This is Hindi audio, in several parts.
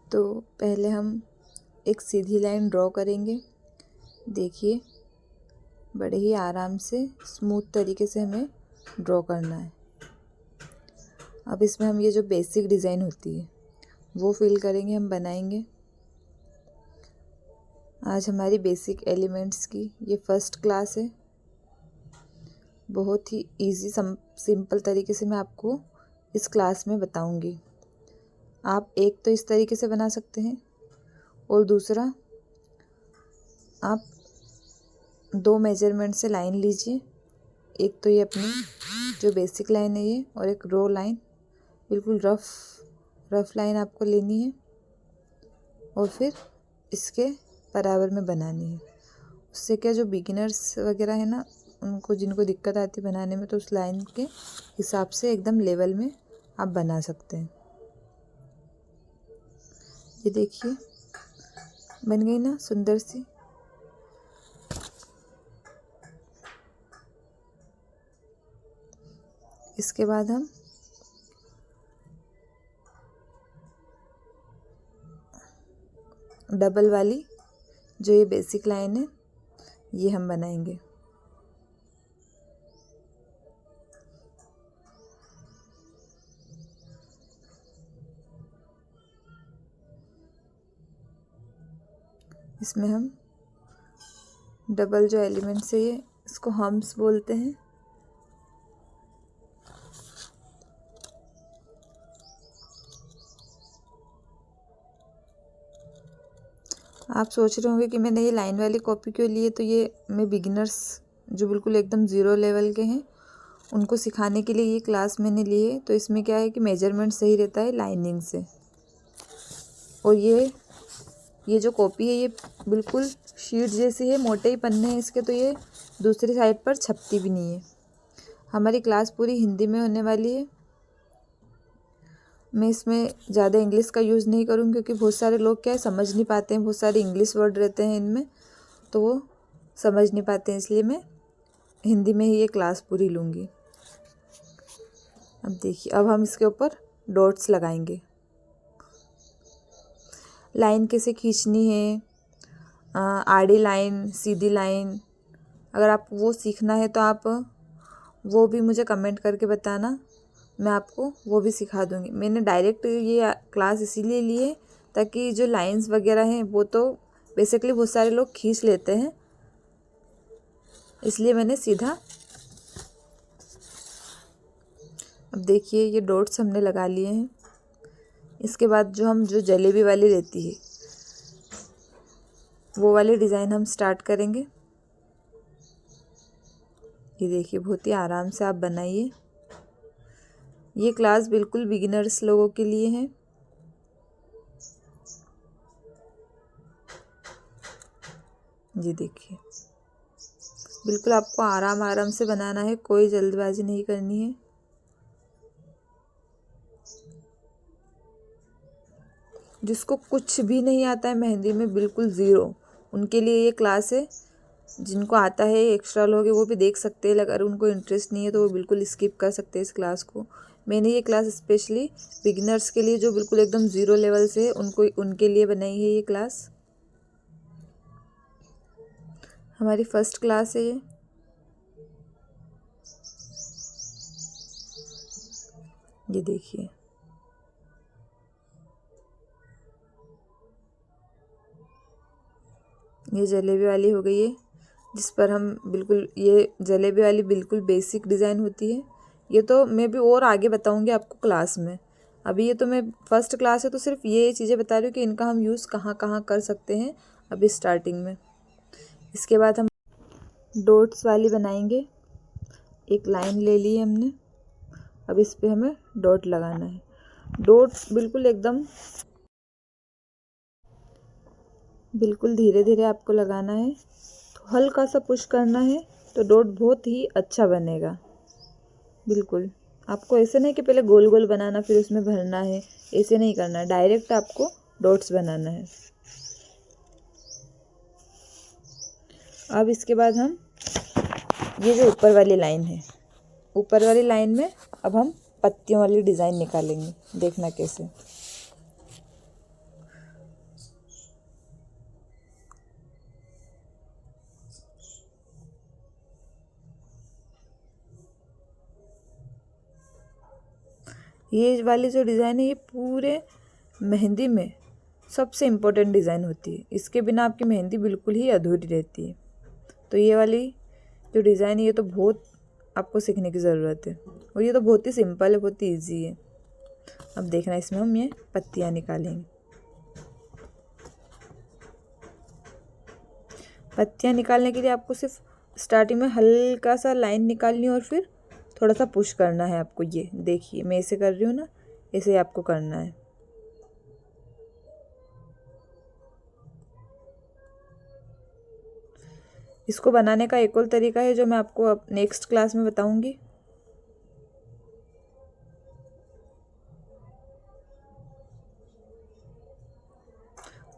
तो पहले हम एक सीधी लाइन ड्रॉ करेंगे। देखिए, बड़े ही आराम से स्मूथ तरीके से हमें ड्रॉ करना है। अब इसमें हम ये जो बेसिक डिज़ाइन होती है वो फिल करेंगे, हम बनाएंगे। आज हमारी बेसिक एलिमेंट्स की ये फर्स्ट क्लास है। बहुत ही इजी सिंपल तरीके से मैं आपको इस क्लास में बताऊंगी। आप एक तो इस तरीके से बना सकते हैं और दूसरा आप दो मेजरमेंट से लाइन लीजिए। एक तो ये अपनी जो बेसिक लाइन है ये, और एक रो लाइन, बिल्कुल रफ लाइन आपको लेनी है और फिर इसके बराबर में बनानी है। उससे क्या, जो बिगिनर्स वगैरह है ना, उनको जिनको दिक्कत आती है बनाने में, तो उस लाइन के हिसाब से एकदम लेवल में आप बना सकते हैं। ये देखिए, बन गई ना सुंदर सी। इसके बाद हम डबल वाली जो ये बेसिक लाइन है ये हम बनाएंगे। इसमें हम डबल जो एलिमेंट्स है ये, इसको हम्स बोलते हैं। आप सोच रहे होंगे कि मैंने ये लाइन वाली कॉपी क्यों ली है। तो ये मैं बिगिनर्स जो बिल्कुल एकदम ज़ीरो लेवल के हैं उनको सिखाने के लिए ये क्लास मैंने ली है। तो इसमें क्या है कि मेजरमेंट सही रहता है लाइनिंग से। और ये जो कॉपी है ये बिल्कुल शीट जैसी है, मोटे ही पन्ने हैं इसके, तो ये दूसरी साइड पर छपती भी नहीं है। हमारी क्लास पूरी हिंदी में होने वाली है। मैं इसमें ज़्यादा इंग्लिश का यूज़ नहीं करूँगी क्योंकि बहुत सारे लोग क्या है समझ नहीं पाते हैं, बहुत सारे इंग्लिश वर्ड रहते हैं इनमें, तो वो समझ नहीं पाते हैं, इसलिए मैं हिंदी में ही ये क्लास पूरी लूँगी। अब देखिए, अब हम इसके ऊपर डॉट्स लगाएंगे। लाइन कैसे खींचनी है, आड़ी लाइन, सीधी लाइन, अगर आप वो सीखना है तो आप वो भी मुझे कमेंट करके बताना, मैं आपको वो भी सिखा दूँगी। मैंने डायरेक्ट ये क्लास इसीलिए ली है ताकि जो लाइंस वगैरह हैं वो तो बेसिकली बहुत सारे लोग खींच लेते हैं, इसलिए मैंने सीधा। अब देखिए, ये डॉट्स हमने लगा लिए हैं। इसके बाद जो जलेबी वाली रहती है वो वाली डिज़ाइन हम स्टार्ट करेंगे। ये देखिए, बहुत ही आराम से आप बनाइए। ये क्लास बिल्कुल बिगिनर्स लोगों के लिए है। ये देखिए, बिल्कुल आपको आराम आराम से बनाना है, कोई जल्दबाजी नहीं करनी है। जिसको कुछ भी नहीं आता है मेहंदी में, बिल्कुल ज़ीरो, उनके लिए ये क्लास है। जिनको आता है एक्स्ट्रा लोग हैं वो भी देख सकते हैं, अगर उनको इंटरेस्ट नहीं है तो वो बिल्कुल स्किप कर सकते हैं इस क्लास को। मैंने ये क्लास स्पेशली बिगिनर्स के लिए, जो बिल्कुल एकदम ज़ीरो लेवल से है, उनके लिए बनाई है ये क्लास। हमारी फर्स्ट क्लास है ये देखिए। ये जलेबी वाली हो गई है, जिस पर हम बिल्कुल, ये जलेबी वाली बिल्कुल बेसिक डिज़ाइन होती है। ये तो मैं भी और आगे बताऊंगी आपको क्लास में। अभी ये तो मैं फर्स्ट क्लास है तो सिर्फ ये चीज़ें बता रही हूँ कि इनका हम यूज़ कहाँ कहाँ कर सकते हैं अभी स्टार्टिंग में। इसके बाद हम डॉट्स वाली बनाएंगे। एक लाइन ले ली है हमने, अब इस पर हमें डॉट लगाना है। डॉट बिल्कुल धीरे धीरे आपको लगाना है, तो हल्का सा पुश करना है तो डॉट बहुत ही अच्छा बनेगा। बिल्कुल आपको ऐसे नहीं कि पहले गोल गोल बनाना फिर उसमें भरना है, ऐसे नहीं करना है, डायरेक्ट आपको डॉट्स बनाना है। अब इसके बाद हम ये जो ऊपर वाली लाइन है, ऊपर वाली लाइन में अब हम पत्तियों वाली डिज़ाइन निकालेंगे। देखना कैसे। ये वाली जो डिज़ाइन है ये पूरे मेहंदी में सबसे इम्पोर्टेंट डिज़ाइन होती है। इसके बिना आपकी मेहंदी बिल्कुल ही अधूरी रहती है। तो ये वाली जो डिज़ाइन है ये तो बहुत आपको सीखने की ज़रूरत है, और ये तो बहुत ही सिंपल है, बहुत ही ईजी है। अब देखना इसमें हम ये पत्तियाँ निकालेंगे। पत्तियाँ निकालने के लिए आपको सिर्फ स्टार्टिंग में हल्का सा लाइन निकालनी है और फिर थोड़ा सा पुश करना है आपको। ये देखिए मैं ऐसे कर रही हूँ ना, ऐसे ही आपको करना है। इसको बनाने का एक और तरीका है जो मैं आपको अब नेक्स्ट क्लास में बताऊंगी।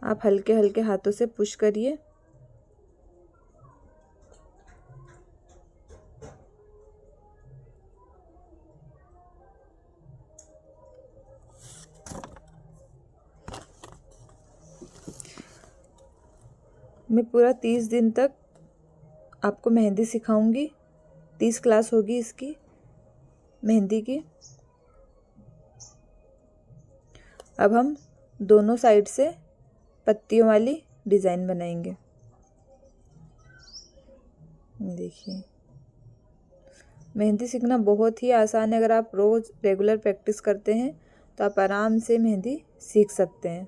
आप हल्के हल्के हाथों से पुश करिए। मैं पूरा 30 दिन तक आपको मेहंदी सिखाऊंगी। 30 क्लास होगी इसकी मेहंदी की। अब हम दोनों साइड से पत्तियों वाली डिज़ाइन बनाएंगे। देखिए मेहंदी सीखना बहुत ही आसान है। अगर आप रोज़ रेगुलर प्रैक्टिस करते हैं तो आप आराम से मेहंदी सीख सकते हैं।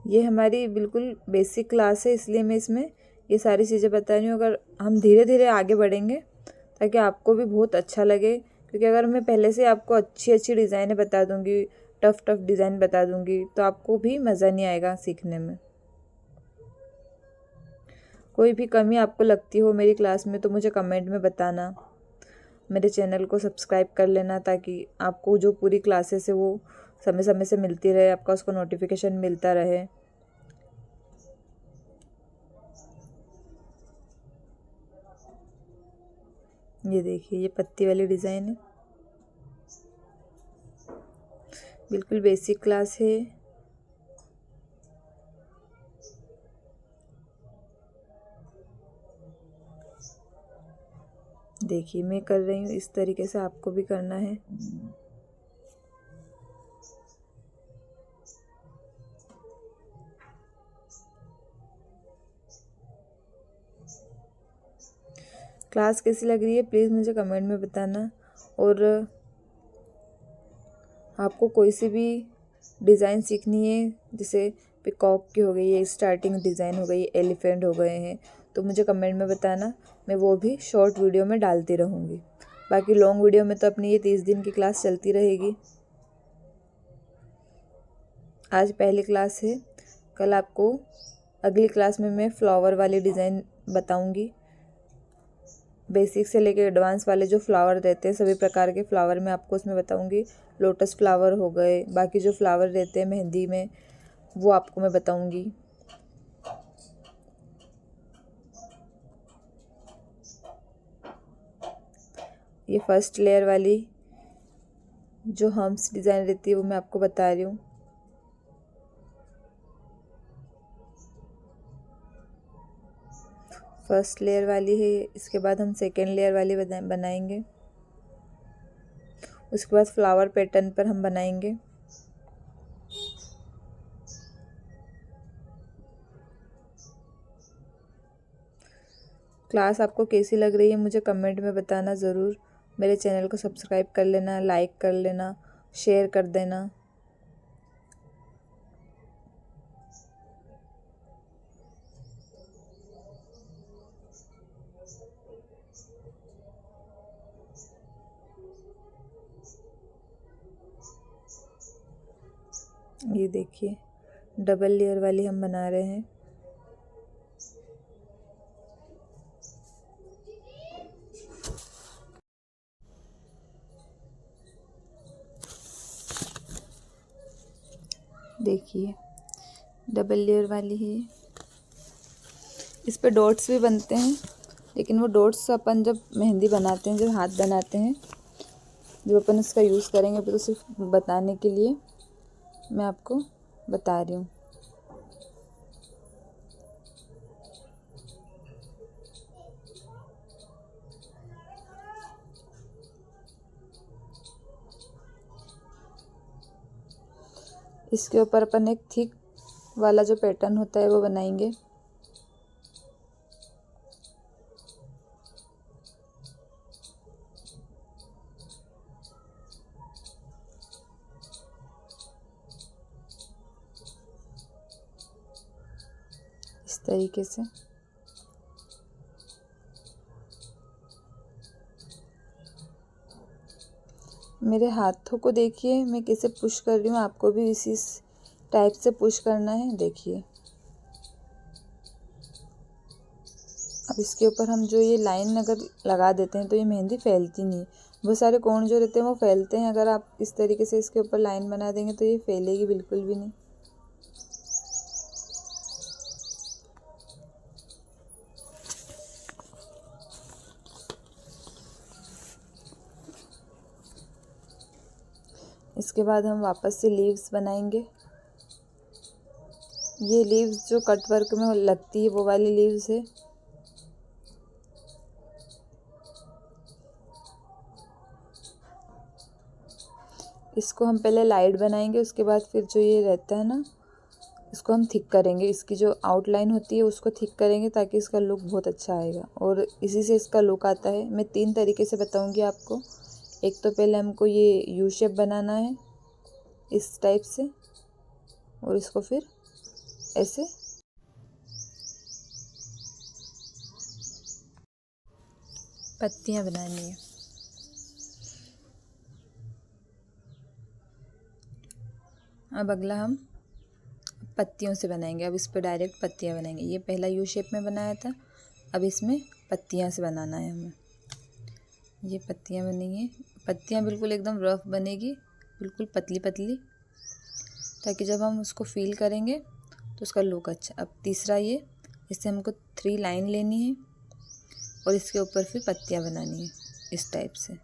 ये हमारी बिल्कुल बेसिक क्लास है, इसलिए मैं इसमें ये सारी चीज़ें बता रही हूँ। अगर हम धीरे धीरे आगे बढ़ेंगे ताकि आपको भी बहुत अच्छा लगे, क्योंकि अगर मैं पहले से आपको अच्छी अच्छी डिज़ाइनें बता दूँगी, टफ़ टफ़ डिज़ाइन बता दूँगी, तो आपको भी मज़ा नहीं आएगा सीखने में। कोई भी कमी आपको लगती हो मेरी क्लास में तो मुझे कमेंट में बताना। मेरे चैनल को सब्सक्राइब कर लेना ताकि आपको जो पूरी क्लासेस है वो समय समय से मिलती रहे, आपका उसको नोटिफिकेशन मिलता रहे। ये देखिए ये पत्ती वाली डिज़ाइन है, बिल्कुल बेसिक क्लास है। देखिए मैं कर रही हूँ, इस तरीके से आपको भी करना है। क्लास कैसी लग रही है प्लीज़ मुझे कमेंट में बताना। और आपको कोई सी भी डिज़ाइन सीखनी है, जैसे पिकॉक की हो गई, ये स्टार्टिंग डिज़ाइन हो गई, एलिफेंट हो गए हैं, तो मुझे कमेंट में बताना। मैं वो भी शॉर्ट वीडियो में डालती रहूँगी। बाकी लॉन्ग वीडियो में तो अपनी ये 30 दिन की क्लास चलती रहेगी। आज पहली क्लास है, कल आपको अगली क्लास में मैं फ्लावर वाली डिज़ाइन बताऊँगी। बेसिक से लेके एडवांस वाले जो फ्लावर रहते हैं, सभी प्रकार के फ्लावर मैं आपको उसमें बताऊंगी। लोटस फ्लावर हो गए, बाकी जो फ्लावर रहते हैं मेहंदी में वो आपको मैं बताऊंगी। ये फर्स्ट लेयर वाली जो हम्स डिज़ाइन रहती है वो मैं आपको बता रही हूँ। फर्स्ट लेयर वाली है, इसके बाद हम सेकेंड लेयर वाली बनाएंगे। उसके बाद फ्लावर पैटर्न पर हम बनाएंगे। क्लास आपको कैसी लग रही है मुझे कमेंट में बताना ज़रूर। मेरे चैनल को सब्सक्राइब कर लेना, लाइक कर लेना, शेयर कर देना। ये देखिए डबल लेयर वाली हम बना रहे हैं। देखिए डबल लेयर वाली है। इस पे डॉट्स भी बनते हैं, लेकिन वो डॉट्स अपन जब मेहंदी बनाते हैं, जब हाथ बनाते हैं, जब अपन इसका यूज़ करेंगे तो सिर्फ बताने के लिए मैं आपको बता रही हूँ। इसके ऊपर अपन एक थिक वाला जो पैटर्न होता है वो बनाएंगे। इस तरीके से मेरे हाथों को देखिए, मैं कैसे पुश कर रही हूँ, आपको भी इसी टाइप से पुश करना है। देखिए अब इसके ऊपर हम जो ये लाइन अगर लगा देते हैं तो ये मेहंदी फैलती नहीं। बहुत सारे कोण जो रहते हैं वो फैलते हैं, अगर आप इस तरीके से इसके ऊपर लाइन बना देंगे तो ये फैलेगी बिल्कुल भी नहीं। इसके बाद हम वापस से लीव्स बनाएंगे। ये लीव्स जो कट वर्क में लगती है वो वाली लीव्स है। इसको हम पहले लाइट बनाएंगे, उसके बाद फिर जो ये रहता है ना इसको हम थिक करेंगे। इसकी जो आउटलाइन होती है उसको थिक करेंगे ताकि इसका लुक बहुत अच्छा आएगा और इसी से इसका लुक आता है। मैं 3 तरीके से बताऊंगी आपको। एक तो पहले हमको ये यू शेप बनाना है इस टाइप से, और इसको फिर ऐसे पत्तियां बनानी है। अब अगला हम पत्तियों से बनाएंगे। अब इस पर डायरेक्ट पत्तियां बनाएंगे। ये पहला यू शेप में बनाया था, अब इसमें पत्तियां से बनाना है हमें। ये पत्तियां बनेंगी, पत्तियां बिल्कुल एकदम रफ बनेगी, बिल्कुल पतली पतली, ताकि जब हम उसको फील करेंगे तो उसका लुक अच्छा। अब तीसरा ये, इससे हमको 3 लाइन लेनी है और इसके ऊपर फिर पत्तियां बनानी है इस टाइप से।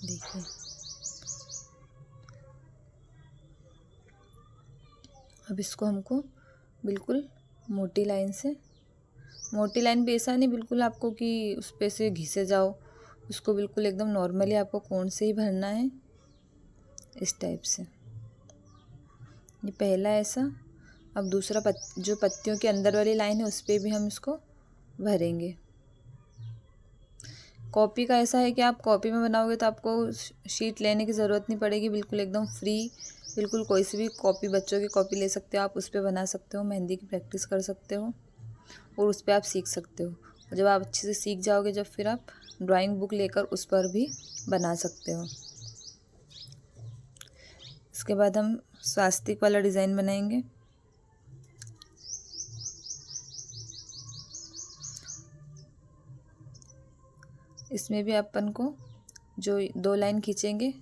देखिए अब इसको हमको बिल्कुल मोटी लाइन से, मोटी लाइन भी ऐसा नहीं बिल्कुल आपको कि उस पे से घिसे जाओ, उसको बिल्कुल एकदम नॉर्मली आपको कोण से ही भरना है इस टाइप से। ये पहला ऐसा। अब दूसरा जो पत्तियों के अंदर वाली लाइन है उस पर भी हम इसको भरेंगे। कॉपी का ऐसा है कि आप कॉपी में बनाओगे तो आपको शीट लेने की ज़रूरत नहीं पड़ेगी, बिल्कुल एकदम फ्री, बिल्कुल कोई सी भी कॉपी, बच्चों की कॉपी ले सकते हो आप, उस पर बना सकते हो, मेहंदी की प्रैक्टिस कर सकते हो और उस पर आप सीख सकते हो। और जब आप अच्छे से सीख जाओगे जब फिर आप ड्राइंग बुक लेकर उस पर भी बना सकते हो। इसके बाद हम स्वास्तिक वाला डिज़ाइन बनाएंगे। इसमें भी अपन को जो 2 लाइन खींचेंगे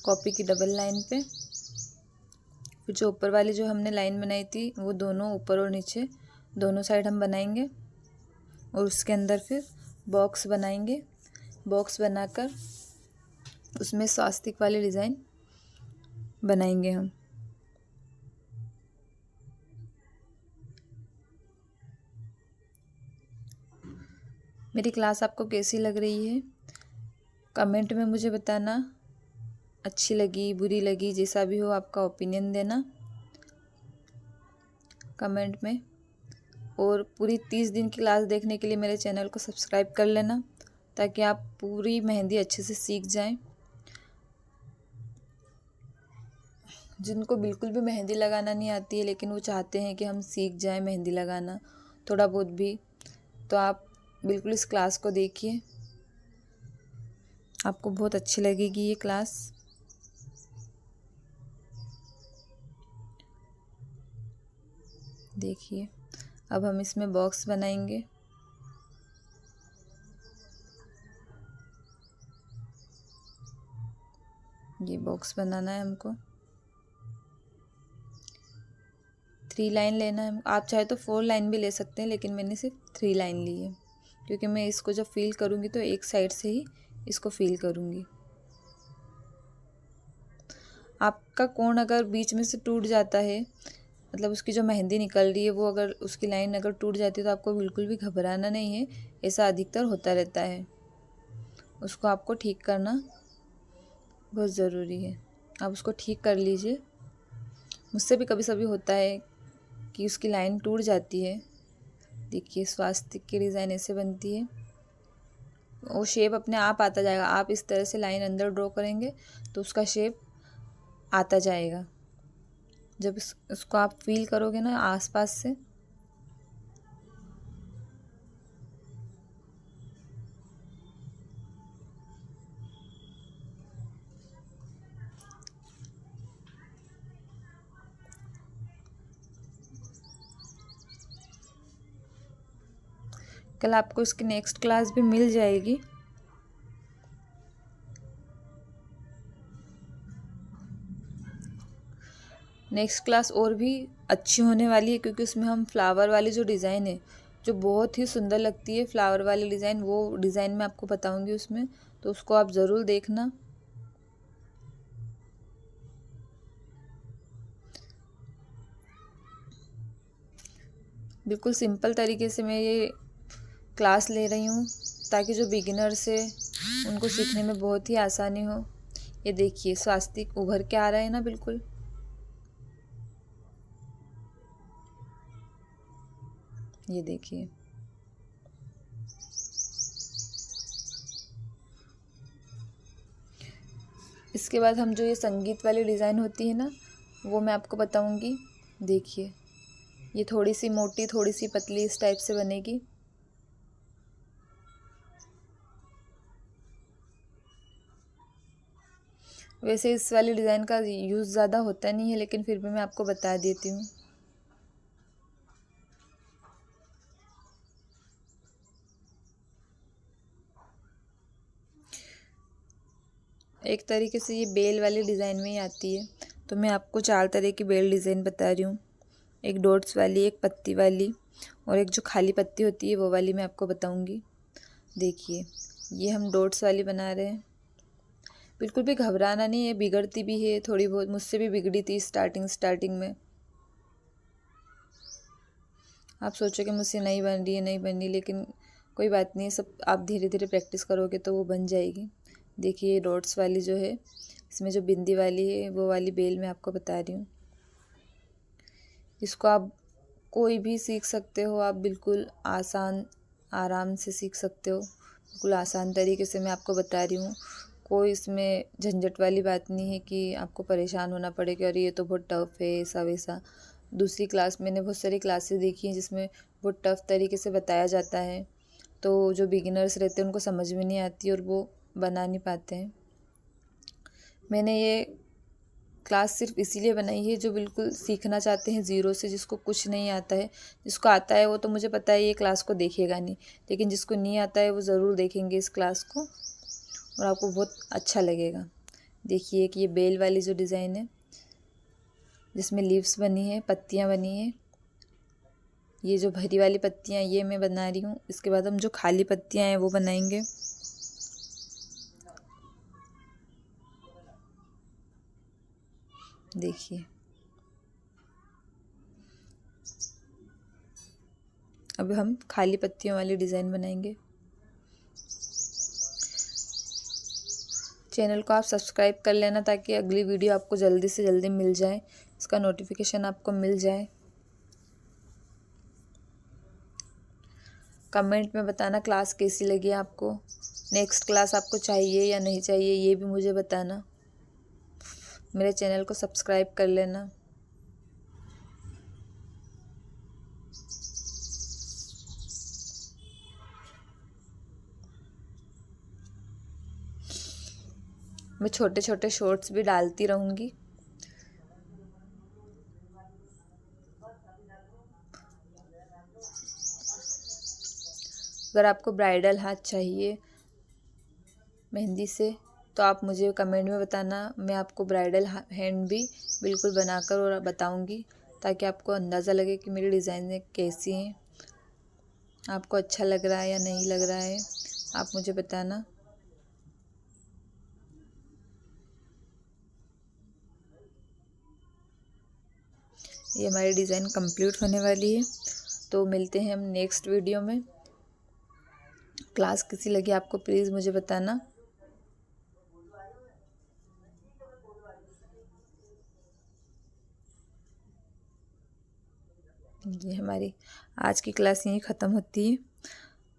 कॉपी की डबल लाइन पे, फिर जो ऊपर वाली जो हमने लाइन बनाई थी वो दोनों ऊपर और नीचे दोनों साइड हम बनाएंगे और उसके अंदर फिर बॉक्स बनाएंगे। बॉक्स बनाकर उसमें स्वास्तिक वाली डिज़ाइन बनाएंगे हम। मेरी क्लास आपको कैसी लग रही है कमेंट में मुझे बताना। अच्छी लगी, बुरी लगी, जैसा भी हो आपका ओपिनियन देना कमेंट में। और पूरी 30 दिन की क्लास देखने के लिए मेरे चैनल को सब्सक्राइब कर लेना ताकि आप पूरी मेहंदी अच्छे से सीख जाएं। जिनको बिल्कुल भी मेहंदी लगाना नहीं आती है लेकिन वो चाहते हैं कि हम सीख जाएं मेहंदी लगाना थोड़ा बहुत भी, तो आप बिल्कुल इस क्लास को देखिए, आपको बहुत अच्छी लगेगी ये क्लास। देखिए अब हम इसमें बॉक्स बनाएंगे। ये बॉक्स बनाना है हमको, 3 लाइन लेना है। आप चाहे तो 4 लाइन भी ले सकते हैं लेकिन मैंने सिर्फ 3 लाइन ली है क्योंकि मैं इसको जब फील करूँगी तो एक साइड से ही इसको फील करूँगी। आपका कोण अगर बीच में से टूट जाता है, मतलब उसकी जो मेहंदी निकल रही है वो अगर उसकी लाइन अगर टूट जाती है तो आपको बिल्कुल भी घबराना नहीं है, ऐसा अधिकतर होता रहता है। उसको आपको ठीक करना बहुत ज़रूरी है। आप उसको ठीक कर लीजिए। मुझसे भी कभी कभी होता है कि उसकी लाइन टूट जाती है। देखिए स्वास्तिक की डिज़ाइन ऐसे बनती है, वो शेप अपने आप आता जाएगा। आप इस तरह से लाइन अंदर ड्रॉ करेंगे तो उसका शेप आता जाएगा। जब इसको आप फील करोगे ना आसपास से, कल आपको इसकी नेक्स्ट क्लास भी मिल जाएगी। नेक्स्ट क्लास और भी अच्छी होने वाली है, क्योंकि उसमें हम फ्लावर वाली जो डिज़ाइन है, जो बहुत ही सुंदर लगती है फ्लावर वाली डिज़ाइन, वो डिज़ाइन मैं आपको बताऊंगी उसमें, तो उसको आप ज़रूर देखना। बिल्कुल सिंपल तरीके से मैं ये क्लास ले रही हूँ ताकि जो बिगिनर्स है उनको सीखने में बहुत ही आसानी हो। ये देखिए स्वास्तिक उभर के आ रहा है ना, बिल्कुल। ये देखिए, इसके बाद हम जो ये संगीत वाली डिज़ाइन होती है ना, वो मैं आपको बताऊंगी। देखिए ये थोड़ी सी मोटी थोड़ी सी पतली इस टाइप से बनेगी। वैसे इस वाली डिज़ाइन का यूज़ ज़्यादा होता नहीं है, लेकिन फिर भी मैं आपको बता देती हूँ। एक तरीके से ये बेल वाली डिज़ाइन में ही आती है, तो मैं आपको 4 तरह की बेल डिज़ाइन बता रही हूँ। एक डॉट्स वाली, एक पत्ती वाली, और एक जो खाली पत्ती होती है वो वाली मैं आपको बताऊँगी। देखिए ये हम डॉट्स वाली बना रहे हैं। बिल्कुल भी घबराना नहीं है, बिगड़ती भी है थोड़ी बहुत, मुझसे भी बिगड़ी थी स्टार्टिंग में। आप सोचोगे मुझसे नहीं बन रही है नहीं बन रही, लेकिन कोई बात नहीं, सब आप धीरे धीरे प्रैक्टिस करोगे तो वो बन जाएगी। देखिए ये डॉट्स वाली जो है, इसमें जो बिंदी वाली है वो वाली बेल मैं आपको बता रही हूँ। इसको आप कोई भी सीख सकते हो, आप बिल्कुल आराम से सीख सकते हो। बिल्कुल आसान तरीके से मैं आपको बता रही हूँ। कोई इसमें झंझट वाली बात नहीं है कि आपको परेशान होना पड़ेगा और ये तो बहुत टफ है ऐसा वैसा। दूसरी क्लास मैंने बहुत सारी क्लासेस देखी हैं जिसमें बहुत टफ तरीके से बताया जाता है, तो जो बिगिनर्स रहते हैं उनको समझ में नहीं आती और वो बना नहीं पाते हैं। मैंने ये क्लास सिर्फ इसीलिए बनाई है जो बिल्कुल सीखना चाहते हैं ज़ीरो से, जिसको कुछ नहीं आता है। जिसको आता है वो तो मुझे पता है ये क्लास को देखेगा नहीं, लेकिन जिसको नहीं आता है वो ज़रूर देखेंगे इस क्लास को और आपको बहुत अच्छा लगेगा। देखिए कि ये बेल वाली जो डिज़ाइन है जिसमें लीव्स बनी है, पत्तियाँ बनी हैं, ये जो भरी वाली पत्तियाँ ये मैं बना रही हूँ। इसके बाद हम जो खाली पत्तियाँ हैं वो बनाएंगे। देखिए अब हम खाली पत्तियों वाली डिज़ाइन बनाएंगे। चैनल को आप सब्सक्राइब कर लेना ताकि अगली वीडियो आपको जल्दी से जल्दी मिल जाए, इसका नोटिफिकेशन आपको मिल जाए। कमेंट में बताना क्लास कैसी लगी आपको, नेक्स्ट क्लास आपको चाहिए या नहीं चाहिए ये भी मुझे बताना। मेरे चैनल को सब्सक्राइब कर लेना। मैं छोटे छोटे शॉर्ट्स भी डालती रहूँगी। अगर आपको ब्राइडल हाथ चाहिए मेहंदी से तो आप मुझे कमेंट में बताना, मैं आपको ब्राइडल हैंड भी बिल्कुल बनाकर और बताऊंगी ताकि आपको अंदाज़ा लगे कि मेरी डिज़ाइनें कैसी हैं, आपको अच्छा लग रहा है या नहीं लग रहा है, आप मुझे बताना। ये हमारी डिज़ाइन कंप्लीट होने वाली है, तो मिलते हैं हम नेक्स्ट वीडियो में। क्लास कैसी लगी आपको प्लीज़ मुझे बताना। ये हमारी आज की क्लास यहीं ख़त्म होती है।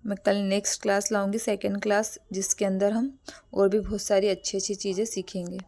मैं कल नेक्स्ट क्लास लाऊंगी, सेकंड क्लास, जिसके अंदर हम और भी बहुत सारी अच्छी अच्छी चीज़ें सीखेंगे।